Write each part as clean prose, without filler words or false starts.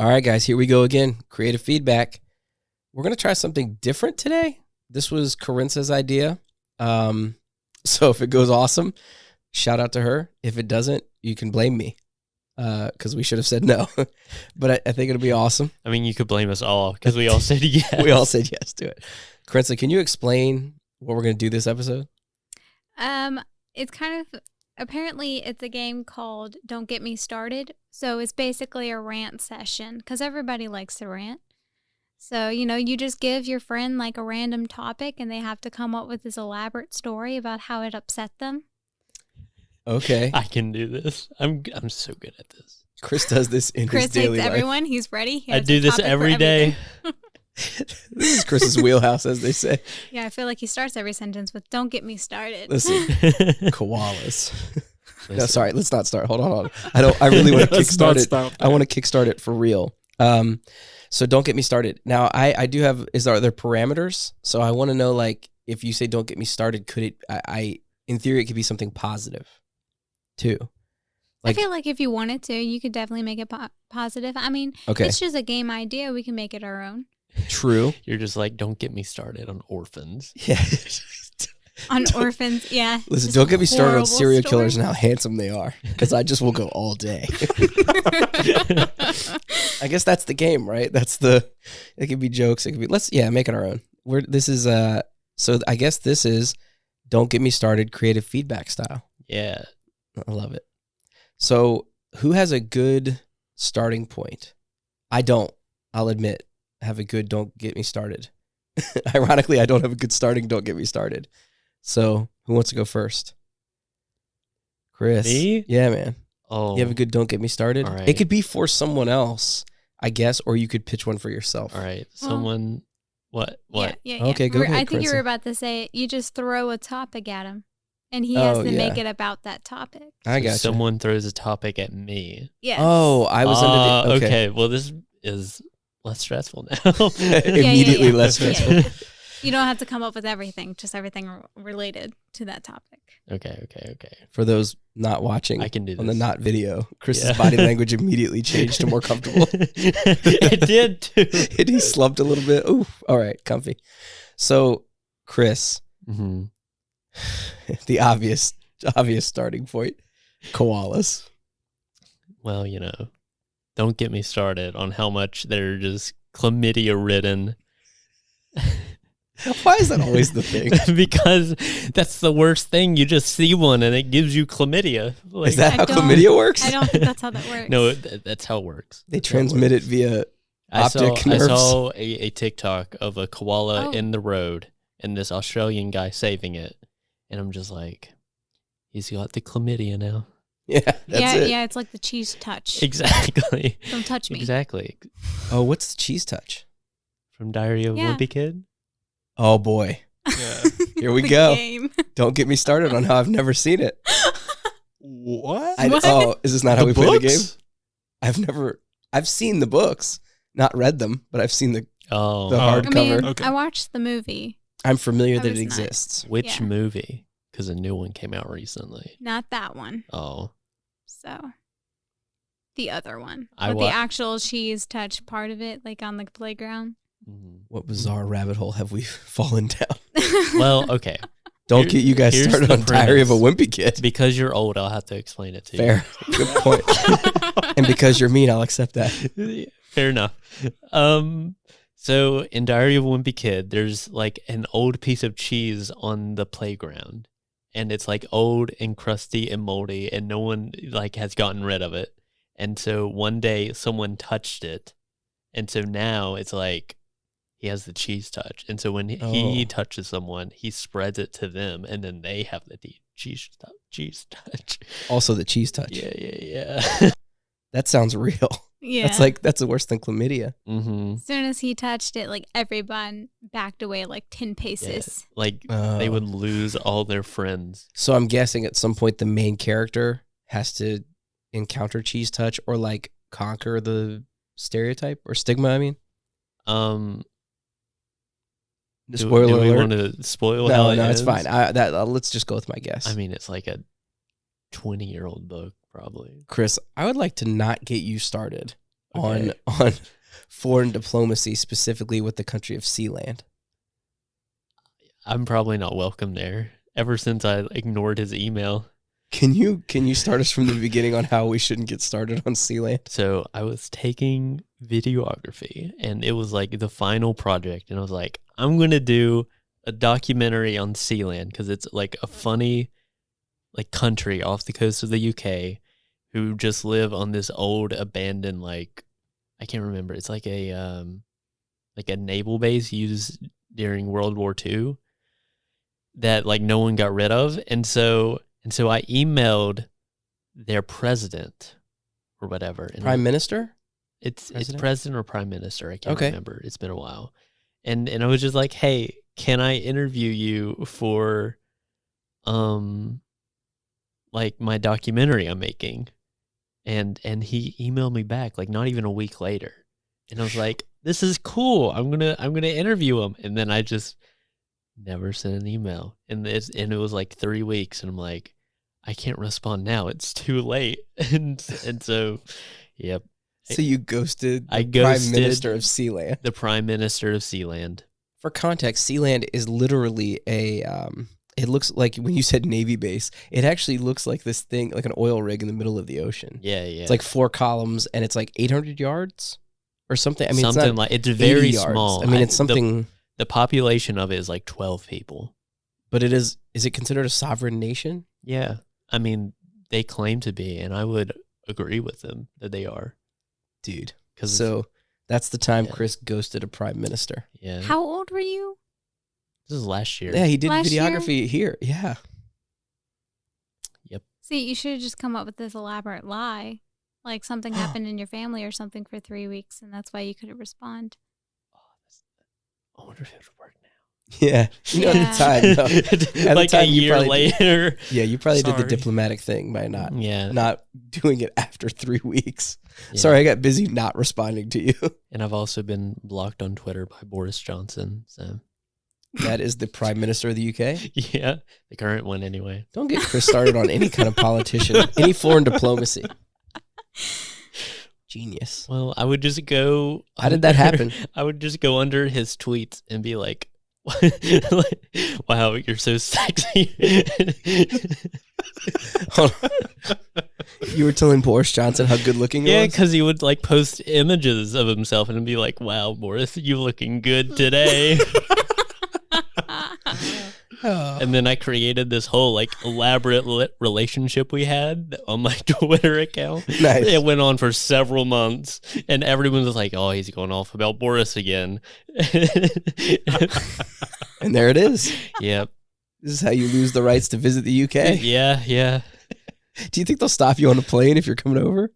All right, guys, here we go again. Creative feedback. We're going to try something different today. This was Karensa's idea. So if it goes awesome, shout out to her. If it doesn't, you can blame me because we should have said no. But I think it'll be awesome. I mean, you could blame us all because we all said yes. We all said yes to it. Karensa, can you explain what we're going to do this episode? It's kind of, apparently it's a game called Don't Get Me Started. So it's basically a rant session because everybody likes to rant. So, you just give your friend like a random topic and they have to come up with this elaborate story about how it upset them. Okay. I can do this. I'm so good at this. Chris does this in his daily life. Chris hates everyone. He's ready. I do this every day. This is Chris's wheelhouse, as they say. Yeah, I feel like he starts every sentence with "Don't get me started." Listen, koalas. No, sorry, let's not start. Hold on. I really want to kickstart it. I want to kickstart it for real. So don't get me started. Now, I do have. Are there parameters? So I want to know, like, if you say "Don't get me started," could it? In theory, it could be something positive, too. Like, I feel like if you wanted to, you could definitely make it positive. I mean, It's just a game idea. We can make it our own. True. You're just like, don't get me started on orphans. Yeah. On orphans, yeah. Listen, don't get me started on serial killers and how handsome they are, because I just will go all day. I guess that's the game, right? It could be jokes. It could be, make it our own. So I guess this is Don't Get Me Started creative feedback style. Yeah. I love it. So who has a good starting point? I don't, I'll admit. Have a good don't get me started. Ironically, I don't have a good starting don't get me started. So who wants to go first? Chris. Me? Yeah, man. Oh. You have a good don't get me started? All right. It could be for someone else, I guess, or you could pitch one for yourself. All right. Someone, what? Yeah. Okay, go ahead, I think you Karensa. were about to say you just throw a topic at him, and he has to make it about that topic. I got you. Someone throws a topic at me. Yes. Oh, I was under the... Okay, well, this is less stressful now. Immediately less stressful. Yeah. You don't have to come up with everything, just everything related to that topic. Okay. For those not watching, I can do this. On the not video, Chris's body language immediately changed to more comfortable. It did too. And he slumped a little bit. Ooh, all right, comfy. So, Chris, the obvious starting point, koalas. Well, don't get me started on how much they're just chlamydia-ridden. Why is that always the thing? Because that's the worst thing. You just see one and it gives you chlamydia. Like, is that how chlamydia works? I don't think that's how that works. No, that's how it works. They transmit it via optic nerves. I saw a TikTok of a koala in the road and this Australian guy saving it. And I'm just like, he's got the chlamydia now. Yeah, that's it. Yeah, it's like the cheese touch. Exactly. Don't touch me. Exactly. Oh, what's the cheese touch? From Diary of a Wimpy Kid? Oh, boy. Yeah. Here we go. Game. Don't get me started on how I've never seen it. What? Oh, is this not how we play the game? books? I've seen the books, not read them, but I've seen the hardcover. I watched the movie. I'm familiar that it was exists. Which movie? Because a new one came out recently. Not that one. Oh. So, the other one. The actual cheese touch part of it, like on the playground. What bizarre rabbit hole have we fallen down? Well, okay. Don't get you guys started on Diary of a Wimpy Kid. Because you're old, I'll have to explain it to you. Fair. Good point. And because you're mean, I'll accept that. Fair enough. So in Diary of a Wimpy Kid, there's like an old piece of cheese on the playground. And it's like old and crusty and moldy and no one like has gotten rid of it. And so one day someone touched it. And so now it's like he has the cheese touch. And so when he touches someone, he spreads it to them and then they have the cheese touch. Also the cheese touch. Yeah. That sounds real. Yeah. That's worse than chlamydia. Mm-hmm. As soon as he touched it, like everyone backed away like 10 paces. Yeah. Like they would lose all their friends. So I'm guessing at some point the main character has to encounter cheese touch or like conquer the stereotype or stigma, I mean. Spoiler do we alert. want to spoil No, how it it's ends? fine. Let's just go with my guess. I mean, it's like a 20-year-old book, probably. Chris, I would like to not get you started on foreign diplomacy, specifically with the country of Sealand. I'm probably not welcome there. Ever since I ignored his email. Can you start us from the beginning on how we shouldn't get started on Sealand? So I was taking videography, and it was like the final project, and I was like, I'm gonna do a documentary on Sealand because it's like a funny like country off the coast of the UK who just live on this old abandoned, like, I can't remember. It's like a naval base used during World War II that like no one got rid of. And so I emailed their president or whatever. And Prime Minister? It's president or prime minister. I can't remember. It's been a while. And I was just like, hey, can I interview you for like my documentary I'm making? And he emailed me back like not even a week later. And I was like, this is cool. I'm gonna interview him. And then I just never sent an email. And it was like 3 weeks, and I'm like, I can't respond now. It's too late. And so, yep. So you ghosted the Prime Minister of Sealand. The Prime Minister of Sealand. For context, Sealand is literally a it looks like, when you said Navy base, it actually looks like this thing, like an oil rig in the middle of the ocean. Yeah. It's like 4 columns, and it's like 800 yards or something. I mean, it's very small. I mean, it's something. The population of it is like 12 people. But is it considered a sovereign nation? Yeah. I mean, they claim to be, and I would agree with them that they are. Dude. So that's the time Chris ghosted a prime minister. Yeah. How old were you? This is last year. Yeah, he did videography here. Yeah. Yep. See, you should have just come up with this elaborate lie. Like something happened in your family or something for 3 weeks, and that's why you couldn't respond. I wonder if it would work now. Yeah. At the time, though. At like the time, a year later. Yeah, you probably did the diplomatic thing by not doing it after 3 weeks. Yeah. Sorry, I got busy not responding to you. And I've also been blocked on Twitter by Boris Johnson. So that is the Prime Minister of the UK? Yeah, the current one anyway. Don't get Chris started on any kind of politician, any foreign diplomacy. Genius. Well, I would just go. How did that happen? I would just go under his tweets and be like, wow, you're so sexy. You were telling Boris Johnson how good looking he was? Yeah, because he would like post images of himself and be like, wow, Boris, you looking good today. And then I created this whole like elaborate relationship we had on my Twitter account. Nice. It went on for several months, and everyone was like, "Oh, he's going off about Boris again." And there it is. Yep. This is how you lose the rights to visit the UK. Yeah. Do you think they'll stop you on a plane if you're coming over?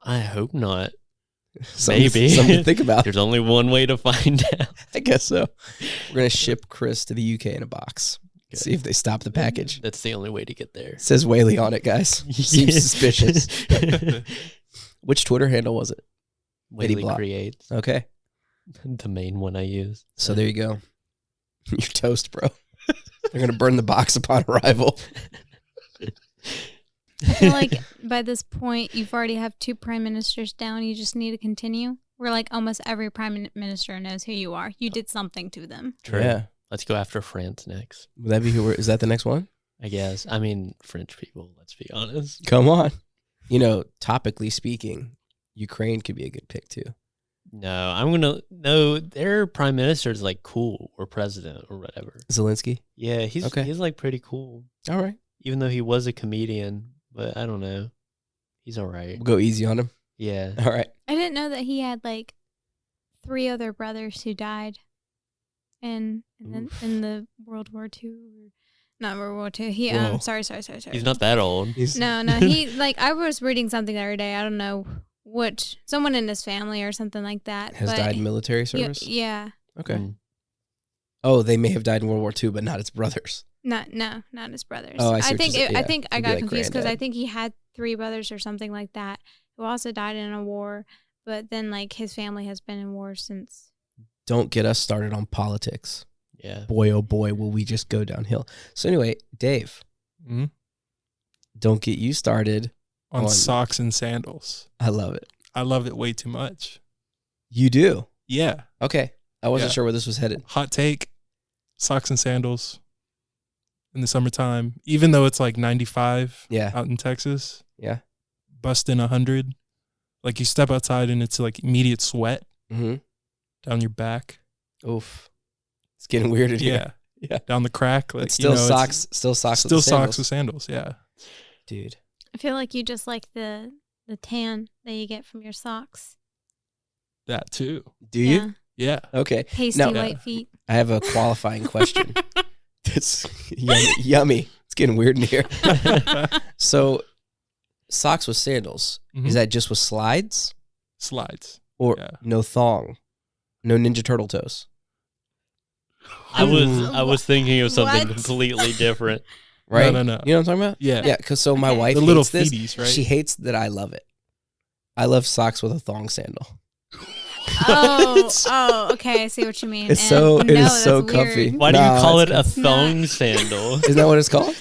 I hope not. Maybe. Something to think about. There's only one way to find out. I guess so. We're going to ship Chris to the UK in a box. Good. See if they stop the package. That's the only way to get there. It says Whaley on it, guys. Seems suspicious. Which Twitter handle was it? Whaley Creates. Okay. The main one I use. So there you go. You're toast, bro. They're going to burn the box upon arrival. I feel like by this point, you've already have 2 prime ministers down. You just need to continue. We're like almost every prime minister knows who you are. You did something to them. True. Yeah. Let's go after France next. Would that be is that the next one? I guess. I mean, French people, let's be honest. Come on. You know, topically speaking, Ukraine could be a good pick too. No, their prime minister is like cool, or president or whatever. Zelensky? Yeah, he's like pretty cool. All right. Even though he was a comedian. But I don't know. He's all right. We'll go easy on him. Yeah. All right. I didn't know that he had like 3 other brothers who died in the World War II. Not World War II. He sorry. He's not that old. No. He like I was reading something the other day. I don't know someone in his family or something like that has died in military service. Yeah. Okay. Oh, they may have died in World War II, but not his brothers. Not his brothers. Oh, I think I got confused because I think he had 3 brothers or something like that who also died in a war, but then like his family has been in war since. Don't get us started on politics. Yeah. Boy, oh boy, will we just go downhill. So anyway, Dave, don't get you started on socks and sandals. I love it. I love it way too much. You do? Yeah. Okay. I wasn't sure where this was headed. Hot take, socks and sandals in the summertime, even though it's like 95 out in Texas. Yeah. Busting 100. Like you step outside and it's like immediate sweat down your back. Oof. It's getting weird in here. Yeah. Down the crack. Like, but still socks. Still socks with sandals. Yeah. Dude. I feel like you just like the tan that you get from your socks. That too. Do you? Yeah. Okay. Pasty white feet. I have a qualifying question. It's yummy. It's getting weird in here. So, socks with sandals. Is that just with slides? Slides. Or no thong? No Ninja Turtle toes? I was thinking of something completely different. Right? No. You know what I'm talking about? Yeah. Yeah, because my wife the hates little this. feeties, right? She hates that I love it. I love socks with a thong sandal. Okay. I see what you mean. It is so comfy. Why do you call it a thong sandal? Isn't that what it's called?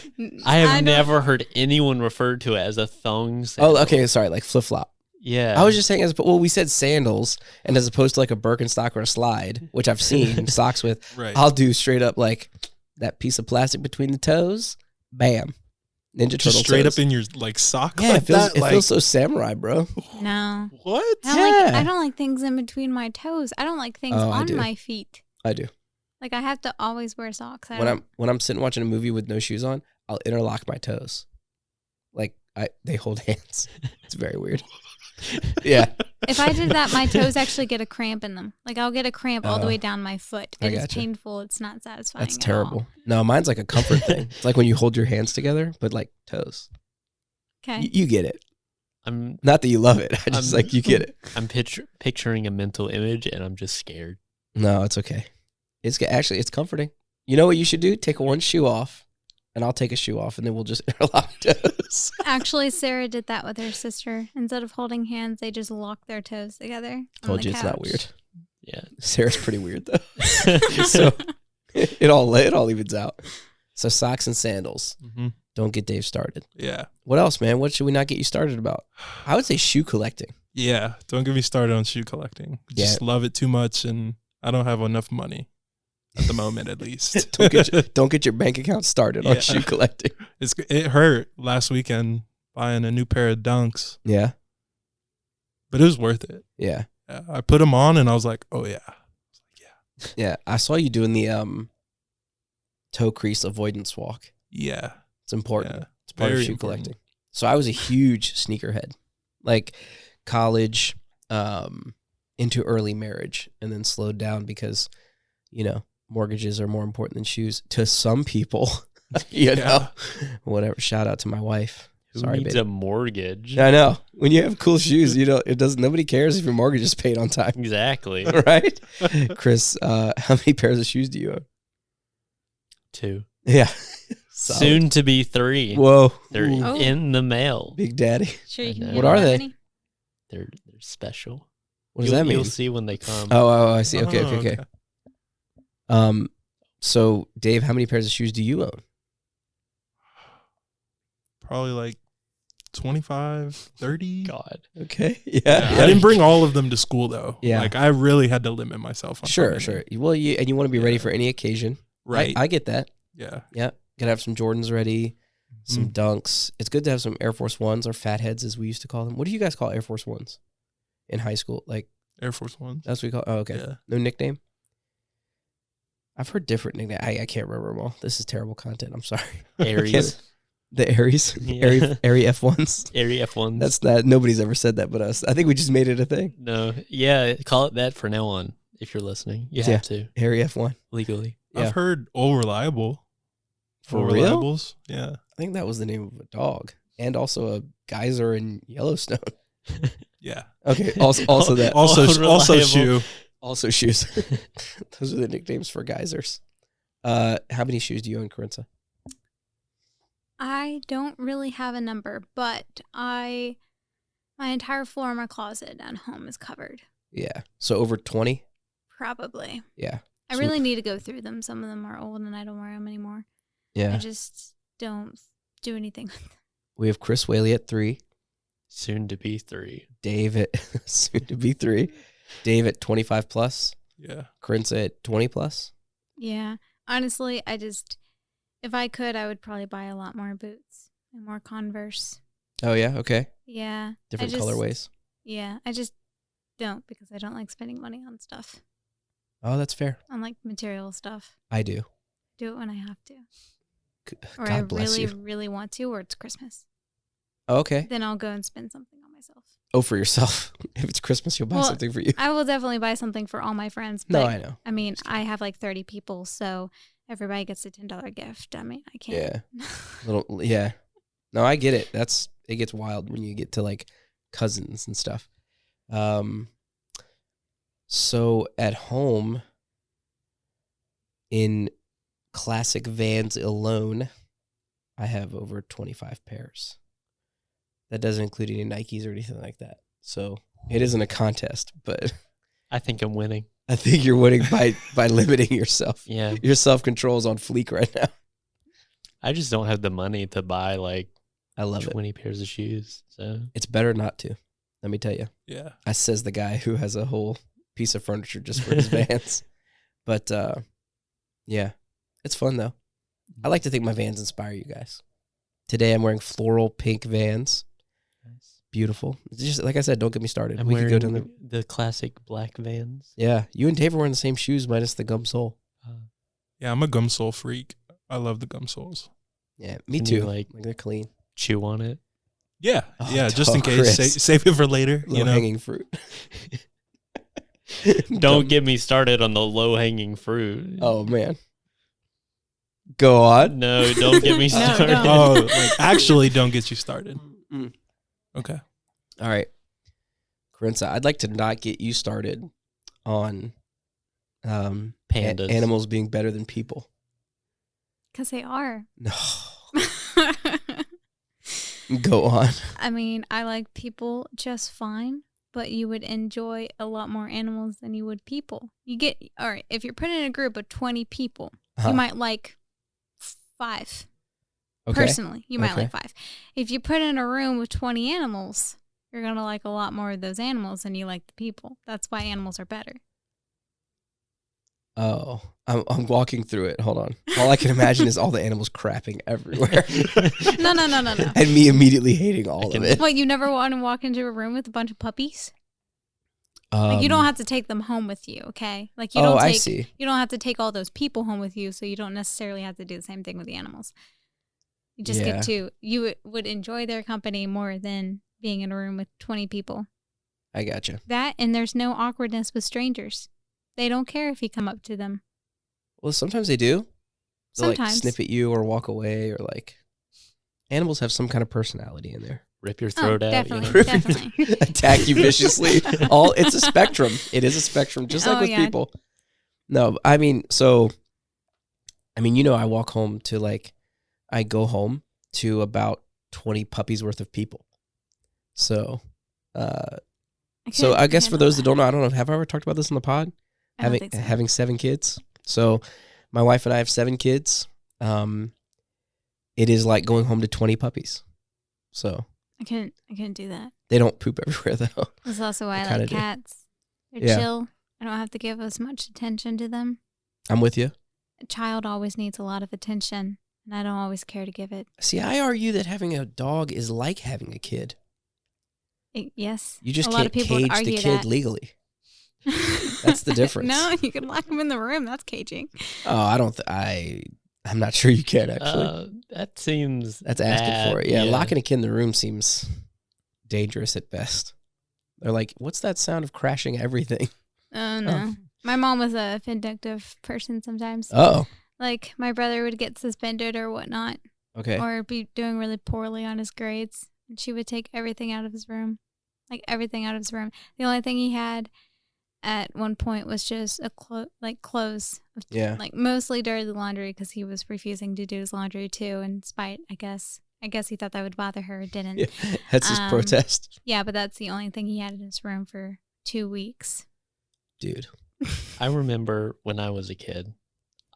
I have never heard anyone refer to it as a thong sandal. Oh, okay. Sorry, like flip flop. Yeah. I was just saying, we said sandals, and as opposed to like a Birkenstock or a slide, which I've seen socks with, I'll do straight up like that piece of plastic between the toes. Bam. Ninja Turtle straight toes. up in your like sock. Yeah, like it feels so samurai, bro. No. What? I don't like things in between my toes. I don't like things on my feet. I do. Like I have to always wear socks. When I'm sitting watching a movie with no shoes on, I'll interlock my toes. Like they hold hands. It's very weird. Yeah. If I did that, my toes actually get a cramp in them. Like I'll get a cramp all the way down my foot. It is painful. It's not satisfying. That's terrible. No, mine's like a comfort thing. It's like when you hold your hands together, but like toes. Okay. You get it. Not that you love it. I just like you get it. I'm picturing a mental image and I'm just scared. No, it's okay. It's comforting. You know what you should do? Take one shoe off. And I'll take a shoe off, and then we'll just interlock toes. Actually, Sarah did that with her sister. Instead of holding hands, they just locked their toes together. Told you it's not weird. Yeah, Sarah's pretty weird though. So it all evens out. So socks and sandals. Don't get Dave started. Yeah. What else, man? What should we not get you started about? I would say shoe collecting. Yeah. Don't get me started on shoe collecting. Just love it too much, and I don't have enough money. At the moment, at least. don't get your bank account started on shoe collecting. It hurt last weekend buying a new pair of Dunks. Yeah. But it was worth it. Yeah. I put them on and I was like, oh, yeah. Yeah. I saw you doing the toe crease avoidance walk. Yeah. It's important. Yeah. It's part of shoe collecting. So I was a huge sneakerhead. Like college, into early marriage, and then slowed down because, mortgages are more important than shoes to some people, know, whatever. Shout out to my wife. Who needs a mortgage? I know. When you have cool shoes, nobody cares if your mortgage is paid on time. Exactly. Right? Chris, how many pairs of shoes do you own? 2. Yeah. Soon to be 3. Whoa. They're in the mail. Big Daddy. Sure you can what are they? They're special. What does that mean? You'll see when they come. Oh, I see. Okay. So Dave, how many pairs of shoes do you own? Probably like 25, 30. God. Okay. Yeah. I didn't bring all of them to school though. Yeah. Like I really had to limit myself on Sure. Well, you want to be ready for any occasion. Right. I get that. Yeah. Yeah. Gotta have some Jordans ready, some Dunks. It's good to have some Air Force Ones or Fatheads as we used to call them. What do you guys call Air Force Ones in high school? Like Air Force Ones. That's what we call. Oh, okay. Yeah. No nickname. I've heard different nicknames. I can't remember them all. This is terrible content. I'm sorry. Aries. The Aries. Yeah. Airy F1s. Airy F1s. That's not. Nobody's ever said that but us. I think we just made it a thing. No. Yeah. Call it that from now on. If you're listening, you have to. Airy F1. Legally. Yeah. I've heard All Reliable. For real? Reliables. Yeah. I think that was the name of a dog and also a geyser in Yellowstone. Yeah. Okay. Also that. Also shoe. Also shoes. Those are the nicknames for geysers. How many shoes do you own, Karensa? I don't really have a number, but my entire floor in my closet at home is covered. Yeah. So over 20? Probably. Yeah. I really need to go through them. Some of them are old and I don't wear them anymore. Yeah. I just don't do anything with them. We have Chris Whaley at 3. Soon to be 3. Dave at soon to be 3. Dave at 25 plus. Yeah. Karensa at 20 plus. Yeah. Honestly, if I could, I would probably buy a lot more boots and more Converse. Oh, yeah? Okay. Yeah. Different colorways. Yeah. I just don't because I don't like spending money on stuff. Oh, that's fair. On like material stuff. I do. Do it when I have to. Or God I bless really, you. really want to, or it's Christmas. Oh, okay. Then I'll go and spend something on myself. Oh, for yourself. If it's Christmas, you'll buy something for you. I will definitely buy something for all my friends. No, I know. I mean, I have like 30 people, so everybody gets a $10 gift. I mean, I can't. Yeah. Yeah. No, I get it. It gets wild when you get to like cousins and stuff. So at home, in classic Vans alone, I have over 25 pairs. That doesn't include any Nikes or anything like that. So it isn't a contest, but I think I'm winning. I think you're winning by limiting yourself. Yeah. Your self-control is on fleek right now. I just don't have the money to buy like I love 20 pairs of shoes. So it's better not to. Let me tell you. Yeah. I says the guy who has a whole piece of furniture just for his Vans. But yeah, it's fun though. I like to think my Vans inspire you guys. Today I'm wearing floral pink Vans. nice. Beautiful. It's just like I said, don't get me started. I'm We wearing could go down the classic black Vans. Yeah, you and Dave are wearing the same shoes minus the gum sole. Yeah, I'm a gum sole freak. I love the gum soles. Yeah, me Can too. you, like they're clean. Chew on it. Yeah, Oh, yeah, just in case. Save it for later. Low hanging fruit. Don't get me started on the low hanging fruit. Oh man. Go on. No, don't get me started. don't. Oh, like actually, don't get you started. Mm. Okay. All right. Karensa, I'd like to not get you started on Pandas. Animals being better than people. Because they are. No. Go on. I mean, I like people just fine, but you would enjoy a lot more animals than you would people. All right, if you're put in a group of 20 people, you might like 5. Okay. Personally, you might Okay. like 5. If you put in a room with 20 animals, you're going to like a lot more of those animals than you like the people. That's why animals are better. Oh, I'm walking through it. Hold on. All I can imagine is all the animals crapping everywhere. No. And me immediately hating all of it. What, you never want to walk into a room with a bunch of puppies? Like you don't have to take them home with you, okay? Like you don't I see. You don't have to take all those people home with you, so you don't necessarily have to do the same thing with the animals. You just get to, you would enjoy their company more than being in a room with 20 people. I gotcha. That, and there's no awkwardness with strangers. They don't care if you come up to them. Well, sometimes they do. They'll like Sometimes. snip at you or walk away or like. Animals have some kind of personality in there. Rip your throat out. Definitely, definitely. Attack you viciously. It's a spectrum. It is a spectrum, just like with people. No, I mean, I walk home to I go home to about 20 puppies worth of people. So, I guess for those that don't know, I don't know, have I ever talked about this on the pod? Having 7 kids. So my wife and I have 7 kids. It is like going home to 20 puppies. So I couldn't do that. They don't poop everywhere though. That's also why I like cats. They're chill. I don't have to give as much attention to them. I'm with you. A child always needs a lot of attention, and I don't always care to give it. See, I argue that having a dog is like having a kid. Yes. You just can't cage the kid legally. That's the difference. No, you can lock them in the room. That's caging. Oh, I'm not sure you can actually. That's asking for it. Yeah, locking a kid in the room seems dangerous at best. They're like, what's that sound of crashing everything? Oh, no. Oh. My mom was a vindictive person sometimes. Oh. Like, my brother would get suspended or whatnot. Okay. Or be doing really poorly on his grades. And she would take everything out of his room. Like, everything out of his room. The only thing he had at one point was just clothes. Yeah. Like, mostly dirty laundry because he was refusing to do his laundry, too, in spite, I guess. I guess he thought that would bother her. It didn't. Yeah, that's his protest. Yeah, but that's the only thing he had in his room for 2 weeks. Dude. I remember when I was a kid,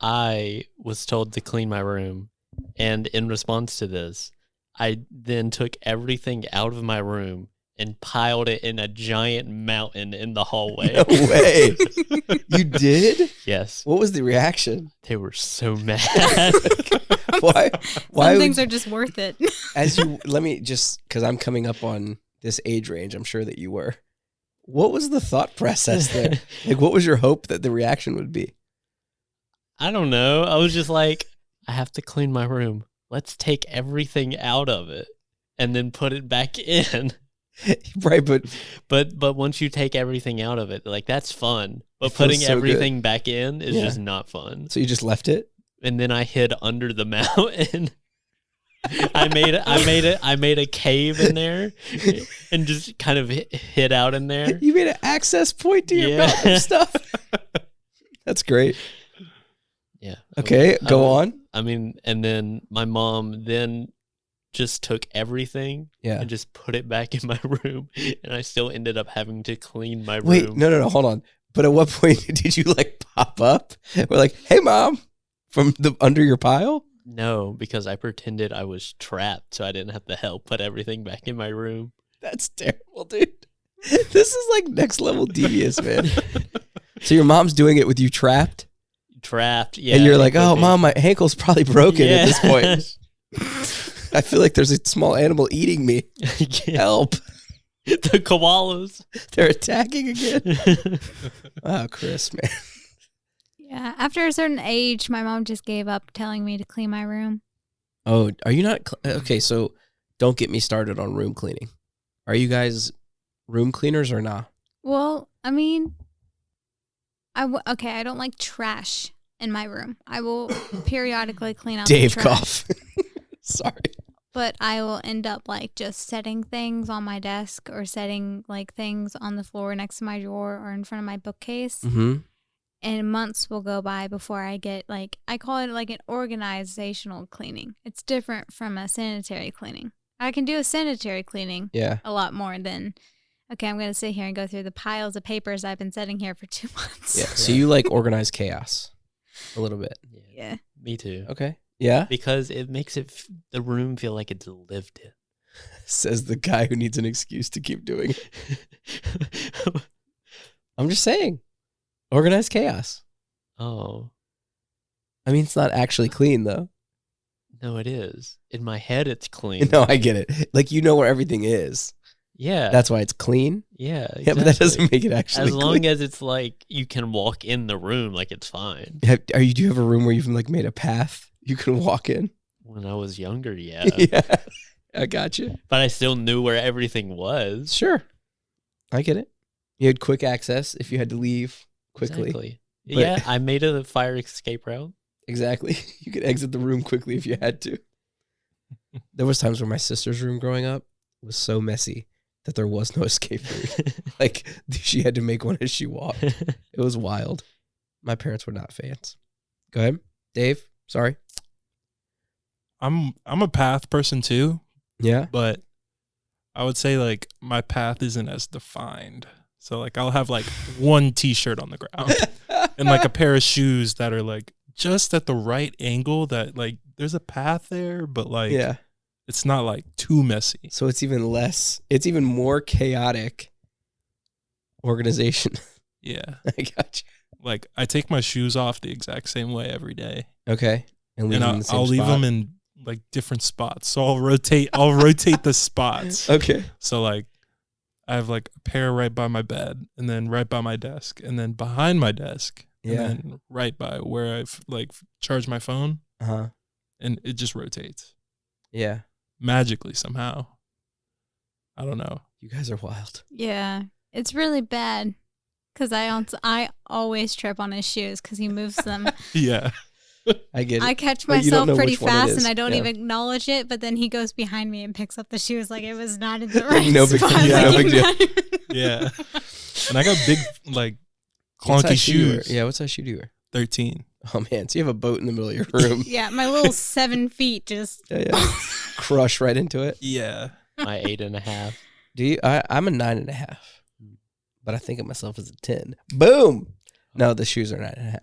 I was told to clean my room. And in response to this, I then took everything out of my room and piled it in a giant mountain in the hallway. No way. You did? Yes. What was the reaction? They were so mad. Why? Some things are just worth it. Let me just, because I'm coming up on this age range, I'm sure that you were. What was the thought process there? Like, what was your hope that the reaction would be? I don't know. I was just like, I have to clean my room. Let's take everything out of it and then put it back in. Right, but once you take everything out of it, like that's fun. But putting everything back in is just not fun. So you just left it? And then I hid under the mountain. I made a cave in there and just kind of hid out in there. You made an access point to your mountain stuff. That's great. Yeah. Okay, go on. I mean, and then my mom then just took everything and just put it back in my room, and I still ended up having to clean my room. Wait, no, hold on. But at what point did you like pop up? We're like, hey, Mom, from the under your pile? No, because I pretended I was trapped, so I didn't have to help put everything back in my room. That's terrible, dude. This is like next level devious, man. So your mom's doing it with you trapped? Trapped, yeah. And you're like, oh, Mom, my ankle's probably broken at this point. I feel like there's a small animal eating me. Help. The koalas. They're attacking again. Oh, Chris, man. Yeah. After a certain age, my mom just gave up telling me to clean my room. Oh, are you not? Okay, so don't get me started on room cleaning. Are you guys room cleaners or not? Well, I mean, I don't like trash in my room. I will periodically clean out Dave the trash. cough. Sorry. But I will end up like just setting things on my desk or setting like things on the floor next to my drawer or in front of my bookcase. Mm-hmm. And months will go by before I get like, I call it like an organizational cleaning. It's different from a sanitary cleaning. I can do a sanitary cleaning a lot more than, okay, I'm going to sit here and go through the piles of papers I've been setting here for 2 months. Yeah. So you like organized chaos a little bit. Yeah. Me too. Okay. Yeah. Because it makes the room feel like it's lived in. Says the guy who needs an excuse to keep doing it. I'm just saying. Organized chaos. Oh. I mean, it's not actually clean, though. No, it is. In my head, it's clean. No, I get it. Like, you know where everything is. Yeah. That's why it's clean. Yeah, exactly. Yeah, but that doesn't make it actually as long clean. as it's like you can walk in the room, like it's fine. Do you have a room where you've like made a path you can walk in? When I was younger, yeah. Yeah, I got you. But I still knew where everything was. Sure. I get it. You had quick access if you had to leave quickly. Exactly. Yeah, I made a fire escape route. Exactly. You could exit the room quickly if you had to. There was times where my sister's room growing up was so messy that there was no escape route. Like, she had to make one as she walked. It was wild. My parents were not fans. Go ahead. Dave, sorry. I'm a path person too. Yeah. But I would say like my path isn't as defined. So like I'll have like one t-shirt on the ground and like a pair of shoes that are like just at the right angle that like there's a path there, but like it's not like too messy. So it's even more chaotic organization. Yeah. I got you. Like I take my shoes off the exact same way every day. Okay. And I'll leave them in like different spots. So I'll rotate the spots. Okay. So like I have like a pair right by my bed and then right by my desk and then behind my desk and then right by where I've like charged my phone. Uh-huh. And it just rotates. Yeah. Magically somehow. I don't know. You guys are wild. Yeah. It's really bad because I always trip on his shoes because he moves them. Yeah. I get it. I catch myself pretty fast and I don't even acknowledge it, but then he goes behind me and picks up the shoes like it was not in the right spot. No big deal. Yeah. And I got big, like, clunky shoes. Yeah, what size shoe do you wear? 13. Oh, man. So you have a boat in the middle of your room. Yeah, my little 7 feet just crush right into it. Yeah. My 8.5. Do you? I'm a 9.5. But I think of myself as a 10. Boom. No, the shoes are 9.5.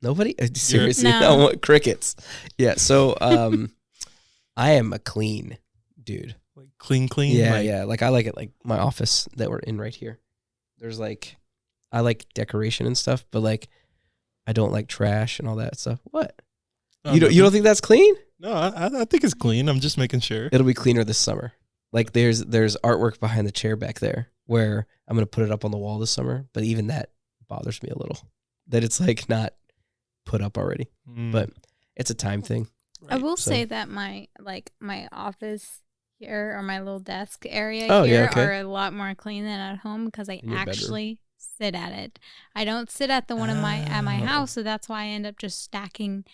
Nobody? Seriously? No. Crickets. Yeah, so I am a clean dude. Like clean. Yeah, like, yeah. Like I like it like my office that we're in right here. There's like, I like decoration and stuff, but like I don't like trash and all that stuff. What? You don't think that's clean? No, I think it's clean. I'm just making sure. It'll be cleaner this summer. Like there's artwork behind the chair back there where I'm gonna put it up on the wall this summer, but even that bothers me a little. That it's like not put up already. But it's a time thing. Right. I will say that my office here or my little desk area are a lot more clean than at home because I actually sit at it. I don't sit at the one at my house, so that's why I end up just stacking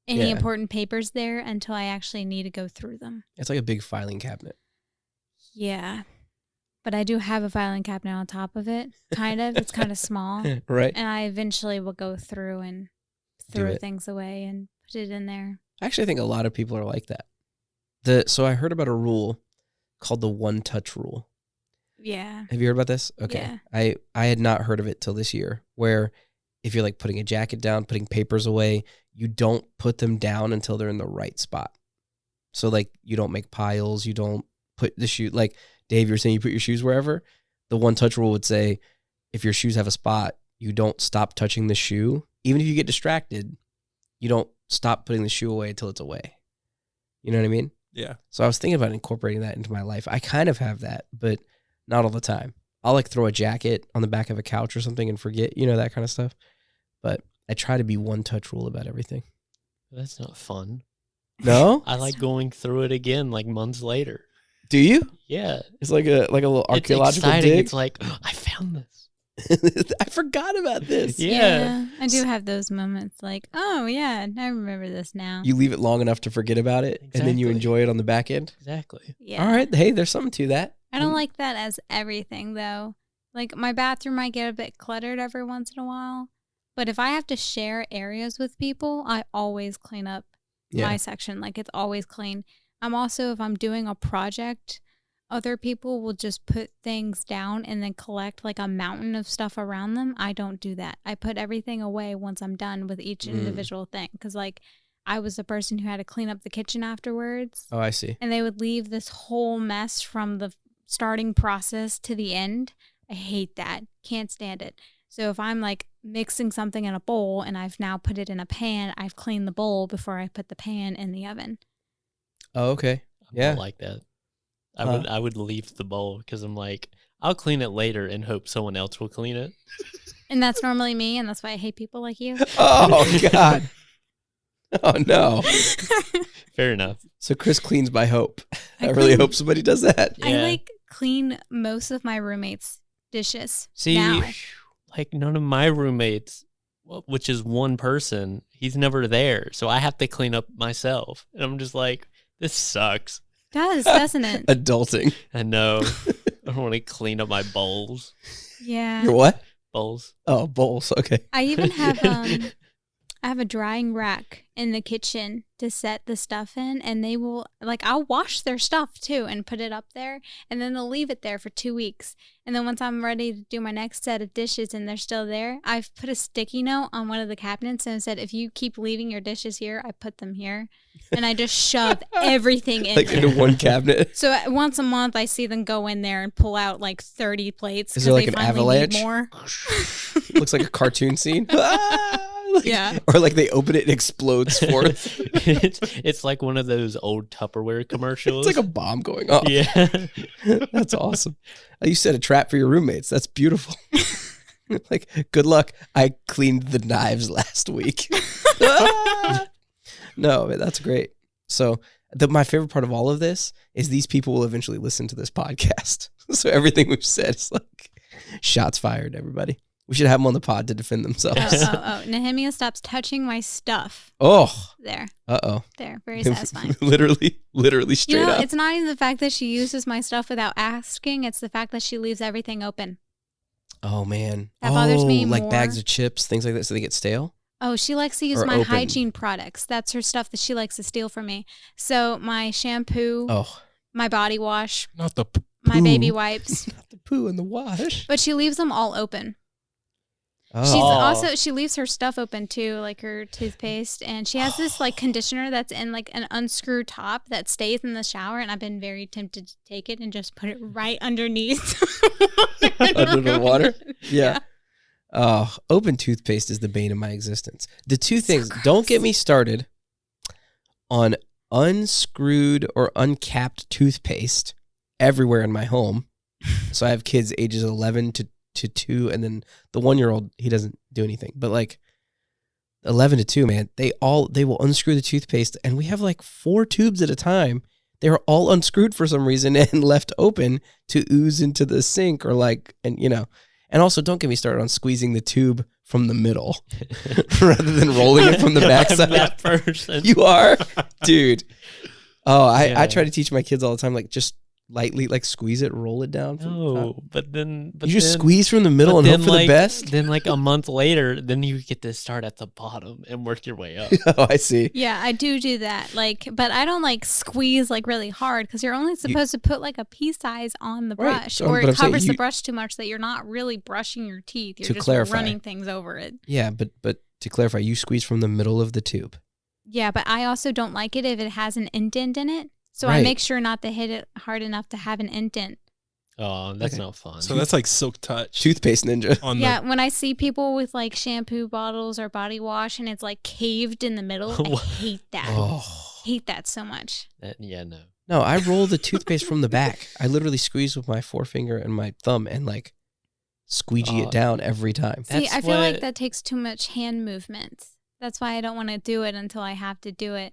any important papers there until I actually need to go through them. It's like a big filing cabinet. Yeah. But I do have a filing cabinet on top of it, kind of. It's kind of small. Right. And I eventually will go through and throw things away and put it in there. Actually, I think a lot of people are like that. So I heard about a rule called the one-touch rule. Yeah. Have you heard about this? Okay. Yeah. I had not heard of it till this year, where if you're like putting a jacket down, putting papers away, you don't put them down until they're in the right spot. So like you don't make piles, you don't put the shoe, like Dave, you're saying you put your shoes wherever. The one-touch rule would say if your shoes have a spot, you don't stop touching the shoe. Even if you get distracted, you don't stop putting the shoe away until it's away. You know what I mean? Yeah. So I was thinking about incorporating that into my life. I kind of have that, but not all the time. I'll like throw a jacket on the back of a couch or something and forget, that kind of stuff. But I try to be one-touch rule about everything. That's not fun. No? I like going through it again like months later. Do you? Yeah. It's like a little archaeological exciting. dig. It's like, I found this. I forgot about this. Yeah. I do have those moments like, oh, yeah, I remember this now. You leave it long enough to forget about it, and then you enjoy it on the back end? Exactly. Yeah. All right. Hey, there's something to that. I don't like that as everything, though. Like, my bathroom might get a bit cluttered every once in a while, but if I have to share areas with people, I always clean up my section. Like, it's always clean. I'm also, if I'm doing a project, other people will just put things down and then collect like a mountain of stuff around them. I don't do that. I put everything away once I'm done with each individual thing. Because like I was the person who had to clean up the kitchen afterwards. Oh, I see. And they would leave this whole mess from the starting process to the end. I hate that. Can't stand it. So if I'm like mixing something in a bowl and I've now put it in a pan, I've cleaned the bowl before I put the pan in the oven. Oh, okay. I don't like that. I would leave the bowl because I'm like, I'll clean it later and hope someone else will clean it. And that's normally me, and that's why I hate people like you. Oh, God. Oh, no. Fair enough. So Chris cleans by hope. I really hope somebody does that. Yeah. I like clean most of my roommates' dishes. See, now. Like none of my roommates, which is one person, he's never there. So I have to clean up myself. And I'm just like, this sucks. Doesn't it? Adulting. I know. I don't want to clean up my bowls. Yeah. Your what? Bowls. Oh, bowls. Okay. I even have I have a drying rack in the kitchen to set the stuff in, and they will, like, I'll wash their stuff too and put it up there, and then they'll leave it there for 2 weeks. And then once I'm ready to do my next set of dishes and they're still there, I've put a sticky note on one of the cabinets and said, if you keep leaving your dishes here, I put them here. And I just shove everything in like there. into one cabinet. So once a month, I see them go in there and pull out like 30 plates. Is there like an avalanche? More. Looks like a cartoon scene. Yeah. Or like they open it and explodes forth. It's like one of those old Tupperware commercials. It's like a bomb going off. Yeah. That's awesome. You set a trap for your roommates. That's beautiful. Like, good luck. I cleaned the knives last week. No, that's great. So my favorite part of all of this is these people will eventually listen to this podcast. So everything we've said is like shots fired, everybody. We should have them on the pod to defend themselves. Oh. Nehemia stops touching my stuff. Oh. There. Uh-oh. There. Very satisfying. literally straight up. It's not even the fact that she uses my stuff without asking. It's the fact that she leaves everything open. Oh, man. That bothers me more. Like bags of chips, things like that, so they get stale? Oh, she likes to use my hygiene products. That's her stuff that she likes to steal from me. So my shampoo, my body wash, not the my baby wipes. Not the poo in the wash. But she leaves them all open. Oh. She leaves her stuff open too, like her toothpaste, and she has this like conditioner that's in like an unscrew top that stays in the shower, and I've been very tempted to take it and just put it right underneath. Under the water? Yeah. Oh, open toothpaste is the bane of my existence. The two things, don't get me started on unscrewed or uncapped toothpaste everywhere in my home. So I have kids ages 11 to 2, and then the 1-year-old, he doesn't do anything. But like 11 to 2, man, they will unscrew the toothpaste, and we have like 4 tubes at a time. They are all unscrewed for some reason and left open to ooze into the sink or like, and you know. And also, don't get me started on squeezing the tube from the middle rather than rolling it from the backside. I'm that person. You are? Dude. Oh, I try to teach my kids all the time, like, just lightly, like, squeeze it, roll it down. No, but you just squeeze from the middle and hope for the best? Then, like, a month later, then you get to start at the bottom and work your way up. Oh, I see. Yeah, I do that. Like, but I don't, like, squeeze, like, really hard because you're only supposed to put, like, a pea size on the brush. Right. So, or it covers the brush too much that you're not really brushing your teeth. You're just running things over it. Yeah, but to clarify, you squeeze from the middle of the tube. Yeah, but I also don't like it if it has an indent in it. So I make sure not to hit it hard enough to have an indent. Oh, that's not fun. So that's like silk touch. Toothpaste ninja. When I see people with like shampoo bottles or body wash and it's like caved in the middle, I hate that. Hate that so much. No. No, I roll the toothpaste from the back. I literally squeeze with my forefinger and my thumb and like squeegee it down every time. See, I feel like that takes too much hand movement. That's why I don't want to do it until I have to do it.